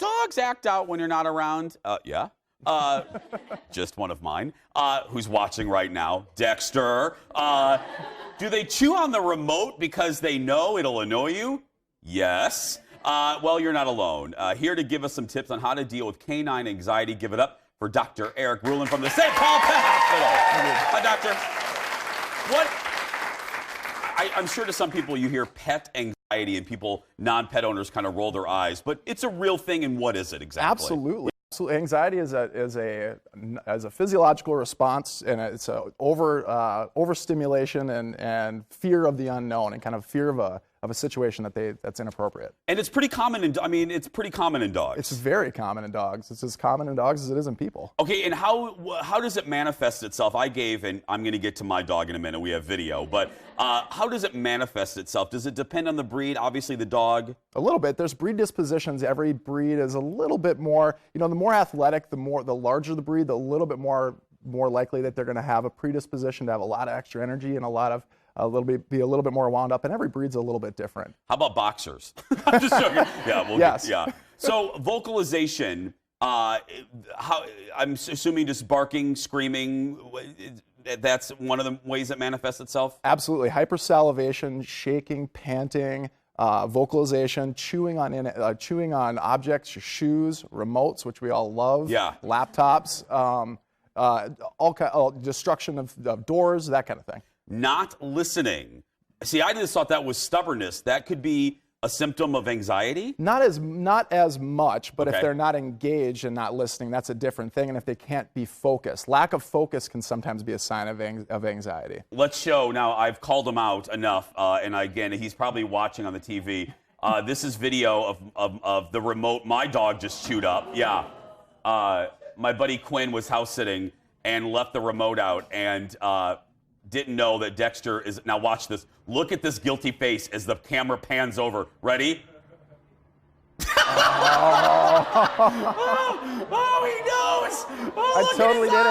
dogs act out when you're not around? Yeah. Just one of mine, who's watching right now, Dexter. Do they chew on the remote because they know it'll annoy you? Yes. Well, you're not alone. Here to give us some tips on how to deal with canine anxiety, give it up for Dr. Eric Ruhland from the St. Paul Pet Hospital. Hi, Doctor. I'm sure to some people you hear pet anxiety and people, non-pet owners, kind of roll their eyes, but it's a real thing, and what is it exactly? Absolutely. Anxiety is a physiological response, and it's a overstimulation and fear of the unknown, and kind of fear of a situation that's inappropriate. And it's pretty common it's pretty common in dogs. It's very common in dogs. It's as common in dogs as it is in people. Okay, and how does it manifest itself? And I'm going to get to my dog in a minute. We have video, but how does it manifest itself? Does it depend on the breed? Obviously, the dog. A little bit. There's breed dispositions. Every breed is a little bit more. The more athletic, the larger the breed, the little bit more likely that they're going to have a predisposition to have a lot of extra energy and be a little bit more wound up, and every breed's a little bit different. How about boxers? I'm just joking. Yeah, yes. Yeah. So vocalization, I'm assuming just barking, screaming, that's one of the ways it manifests itself? Absolutely. Hypersalivation, shaking, panting, vocalization, chewing on objects, your shoes, remotes, which we all love, laptops, destruction of doors, that kind of thing. Not listening. See, I just thought that was stubbornness. That could be a symptom of anxiety? Not as much, but if they're not engaged and not listening, that's a different thing. And if they can't be focused, lack of focus can sometimes be a sign of anxiety. Let's show. Now, I've called him out enough, and again, he's probably watching on the TV. This is video of the remote my dog just chewed up. Yeah. My buddy Quinn was house sitting and left the remote out, and didn't know that Dexter is. Now watch this. Look at this guilty face as the camera pans over. Ready? Oh, he knows. Oh, I totally did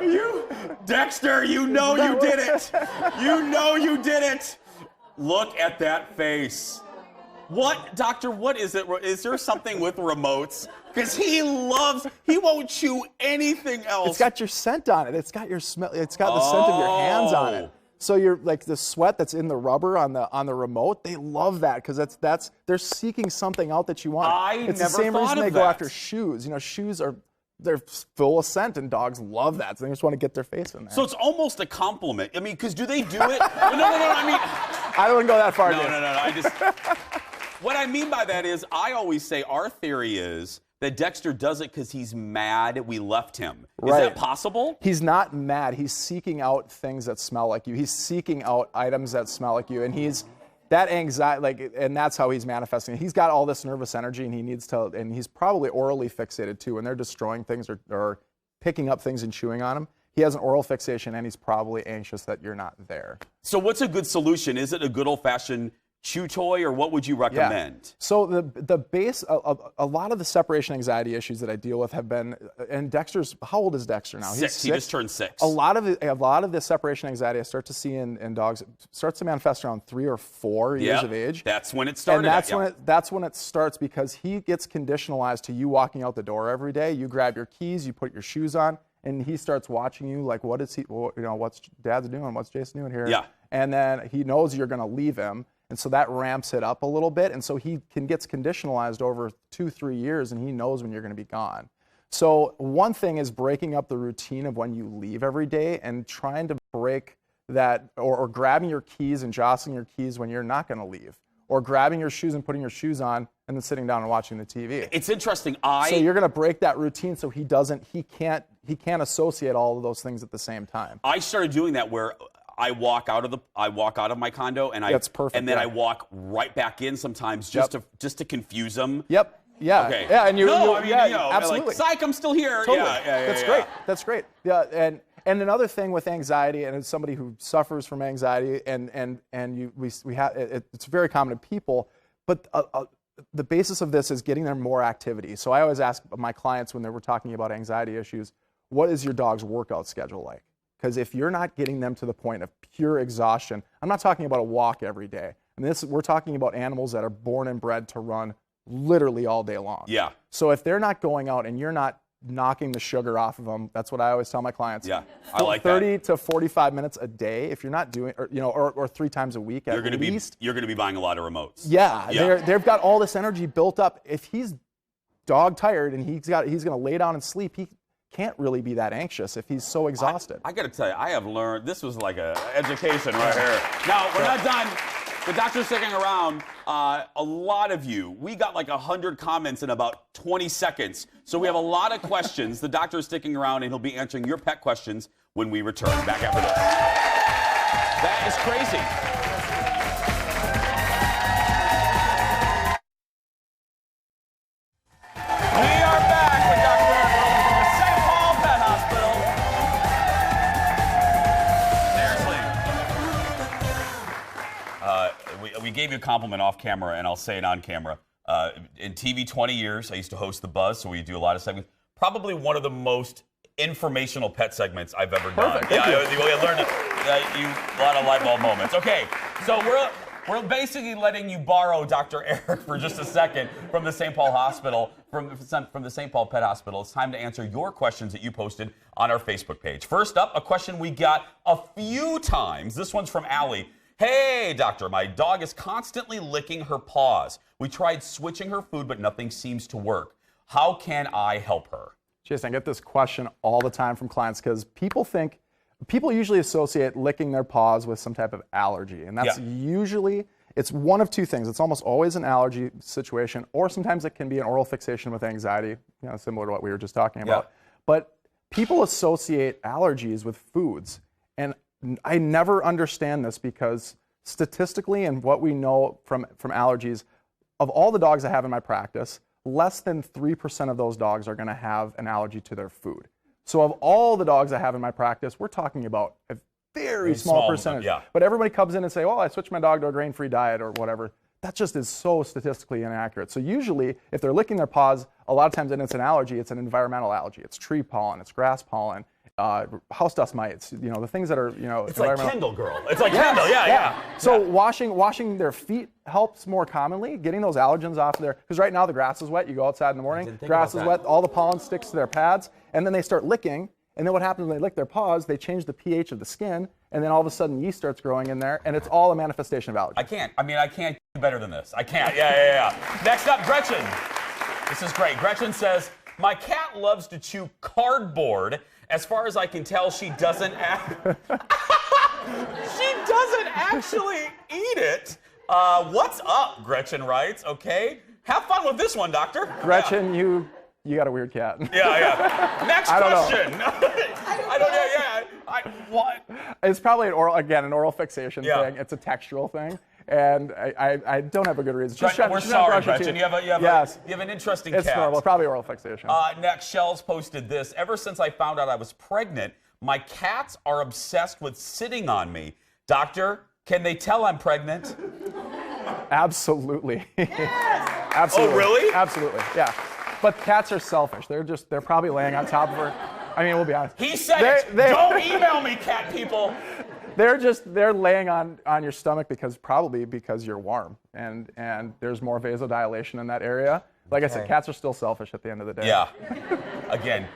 it. Dexter, you know you did it. You know you did it. Look at that face. What, Doctor, what is it? Is there something with remotes? Because he won't chew anything else. It's got your scent on it. It's got your smell. It's got the scent of your hands on it. So you're like the sweat that's in the rubber on the remote. They love that because they're seeking something out that you want. It's the same reason they go after shoes. Shoes they're full of scent, and dogs love that. So they just want to get their face in there. So it's almost a compliment. I mean, because do they do it? No. I mean, I wouldn't go that far. No. I just. What I mean by that is, I always say our theory is that Dexter does it because he's mad we left him. Is that possible? He's not mad. He's seeking out things that smell like you. He's seeking out items that smell like you, and he's that anxiety, and that's how he's manifesting. He's got all this nervous energy, and and he's probably orally fixated too. When they're destroying things or picking up things and chewing on them, he has an oral fixation, and he's probably anxious that you're not there. So what's a good solution? Is it a good old-fashioned chew toy, or what would you recommend? Yeah. So the base, a lot of the separation anxiety issues that I deal with have been, and Dexter's, how old is Dexter now? He's 6. He just turned 6. A lot of the separation anxiety I start to see in dogs starts to manifest around 3 or 4 years of age. That's when it started. And that's when it starts, because he gets conditionalized to you walking out the door every day. You grab your keys, you put your shoes on, and he starts watching you like, what's Dad's doing? What's Jason doing here? Yeah. And then he knows you're going to leave him. And so that ramps it up a little bit. And so he gets conditionalized over 2-3 years, and he knows when you're going to be gone. So one thing is breaking up the routine of when you leave every day and trying to break that, or grabbing your keys and jostling your keys when you're not going to leave, or grabbing your shoes and putting your shoes on and then sitting down and watching the TV. It's interesting. So you're going to break that routine so he can't associate all of those things at the same time. I started doing that where I walk out of my condo, and that's perfect. And then I walk right back in sometimes just to confuse them. Yep. Yeah. Okay. Yeah. And absolutely. Like, psych, I'm still here. Totally. Yeah. That's great. That's great. Yeah. And another thing with anxiety, and as somebody who suffers from anxiety, it's very common in people, but the basis of this is getting them more activity. So I always ask my clients when they were talking about anxiety issues, what is your dog's workout schedule like? Because if you're not getting them to the point of pure exhaustion, I'm not talking about a walk every day. I mean, we're talking about animals that are born and bred to run literally all day long. Yeah. So if they're not going out and you're not knocking the sugar off of them, that's what I always tell my clients. Yeah, I like 30 to 45 minutes a day. If you're not doing, or 3 times a week You're at least. You're going to be buying a lot of remotes. Yeah. They've got all this energy built up. If he's dog tired and he's going to lay down and sleep, he can't really be that anxious if he's so exhausted. I got to tell you, I have learned, this was like an education right here. Now, we're not done. The doctor's sticking around. A lot of you, we got like 100 comments in about 20 seconds. So we have a lot of questions. The doctor is sticking around, and he'll be answering your pet questions when we return. Back after this. That is crazy. We are back with Dr. Ruhland from the St. Paul Pet Hospital. Seriously. We gave you a compliment off camera, and I'll say it on camera. In TV 20 years, I used to host The Buzz, so we do a lot of segments. Probably one of the most informational pet segments I've ever done. Perfect. Yeah, I learned a lot of light bulb moments. Okay, so we're basically letting you borrow Dr. Eric for just a second from the St. Paul Hospital, from the St. Paul Pet Hospital. It's time to answer your questions that you posted on our Facebook page. First up, a question we got a few times. This one's from Allie. Hey, doctor, my dog is constantly licking her paws. We tried switching her food, but nothing seems to work. How can I help her? Jason, I get this question all the time from clients because people usually associate licking their paws with some type of allergy. And that's usually, it's one of two things. It's almost always an allergy situation, or sometimes it can be an oral fixation with anxiety, similar to what we were just talking about. But people associate allergies with foods. And I never understand this because statistically and what we know from allergies, of all the dogs I have in my practice, less than 3% of those dogs are going to have an allergy to their food. So of all the dogs I have in my practice, we're talking about a very small percentage. But everybody comes in and say, well, I switched my dog to a grain-free diet or whatever. That just is so statistically inaccurate. So usually, if they're licking their paws, a lot of times and it's an allergy, it's an environmental allergy. It's tree pollen, it's grass pollen, house dust mites, the things that are, It's like Kendall Girl. It's like Kendall, yeah. So washing their feet helps more commonly, getting those allergens off there. Because right now the grass is wet. You go outside in the morning, grass is wet, all the pollen sticks to their pads, and then they start licking. And then what happens when they lick their paws, they change the pH of the skin, and then all of a sudden yeast starts growing in there, and it's all a manifestation of allergy. I can't do better than this. I can't. Yeah. Next up, Gretchen. This is great. Gretchen says, my cat loves to chew cardboard. As far as I can tell, she doesn't actually eat it. What's up, Gretchen writes. Okay. Have fun with this one, doctor. Gretchen, you got a weird cat. Yeah. Next question. I don't know. What? It's probably an oral fixation thing. It's a textural thing. And I don't have a good reason. We're sorry, Gretchen. You have an interesting cat. It's normal. Probably oral fixation. Next, Shells posted this. Ever since I found out I was pregnant, my cats are obsessed with sitting on me. Doctor, can they tell I'm pregnant? Absolutely. Yes! Absolutely. Oh, really? Absolutely. Yeah. But cats are selfish. They're probably laying on top of her. I mean, we'll be honest. He said it. Don't email me, cat people. They're laying on your stomach because you're warm and there's more vasodilation in that area. Like I said, cats are still selfish at the end of the day. Yeah. Again,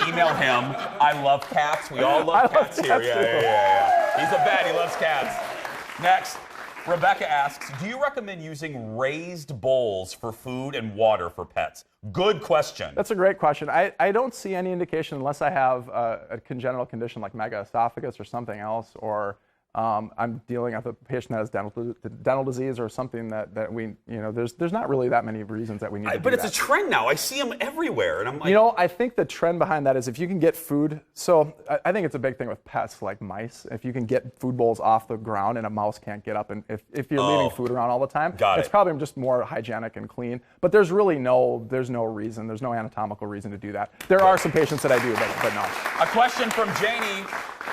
email him. I love cats. We all love cats here. Yeah. He's a vet. He loves cats. Next, Rebecca asks, do you recommend using raised bowls for food and water for pets? Good question. That's a great question. I don't see any indication unless I have a congenital condition like megaesophagus or something else, or I'm dealing with a patient that has dental disease or something that we, there's not really that many reasons that we need to do that. But it's a trend now. I see them everywhere. And I'm like... I think the trend behind that is if you can get food, so I think it's a big thing with pets like mice. If you can get food bowls off the ground and a mouse can't get up, and if you're leaving food around all the time, it's probably just more hygienic and clean. But there's really no reason, there's no anatomical reason to do that. There are some patients that I do, but no. A question from Janie.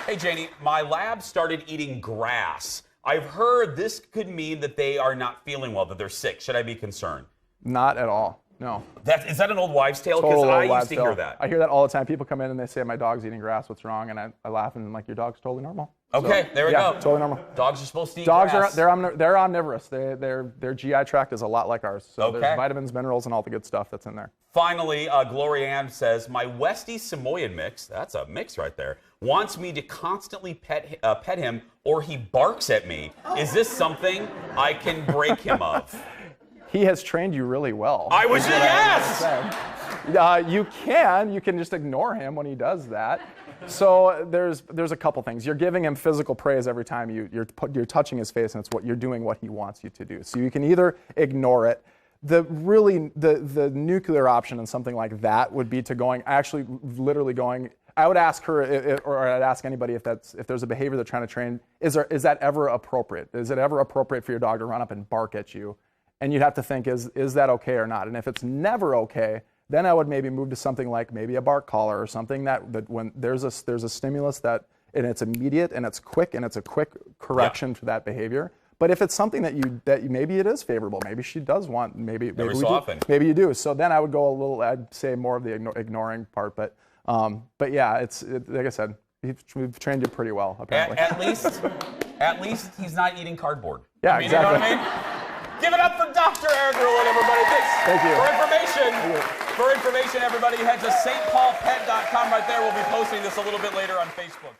Hey, Janie, my lab started eating grass. I've heard this could mean that they are not feeling well, that they're sick. Should I be concerned? Not at all. No. Is that an old wives' tale? Because I used to hear that. I hear that all the time. People come in and they say, my dog's eating grass. What's wrong? And I laugh and I'm like, your dog's totally normal. Okay, there we yeah, go. Totally normal. Dogs are supposed to eat Dogs grass. they're omnivorous. Their GI tract is a lot like ours. So Okay. there's vitamins, minerals, and all the good stuff that's in there. Finally, Gloria Ann says, my Westie Samoyed mix, that's a mix right there, wants me to constantly pet him or he barks at me. Is this something I can break him of? He has trained you really well. I was, yes! You can just ignore him when he does that. So there's a couple things. You're giving him physical praise every time you're touching his face, and it's you're doing what he wants you to do. So you can either ignore it. The nuclear option in something like that would be to literally going. I would ask her, or I'd ask anybody if there's a behavior they're trying to train. Is that ever appropriate? Is it ever appropriate for your dog to run up and bark at you? And you'd have to think, is that okay or not? And if it's never okay, then I would maybe move to something like maybe a bark collar or something that when there's a stimulus and it's immediate and it's quick and it's a quick correction for that behavior. But if it's something that maybe it is favorable, maybe she does want, maybe you do. So then I would go I'd say more of the ignoring part. But yeah, like I said, we've trained you pretty well apparently. At least he's not eating cardboard. Yeah, exactly. You know what I mean? Give it up for Dr. Eric Ruhland, everybody. Thank you. For information, everybody, head to stpaulpet.com right there. We'll be posting this a little bit later on Facebook.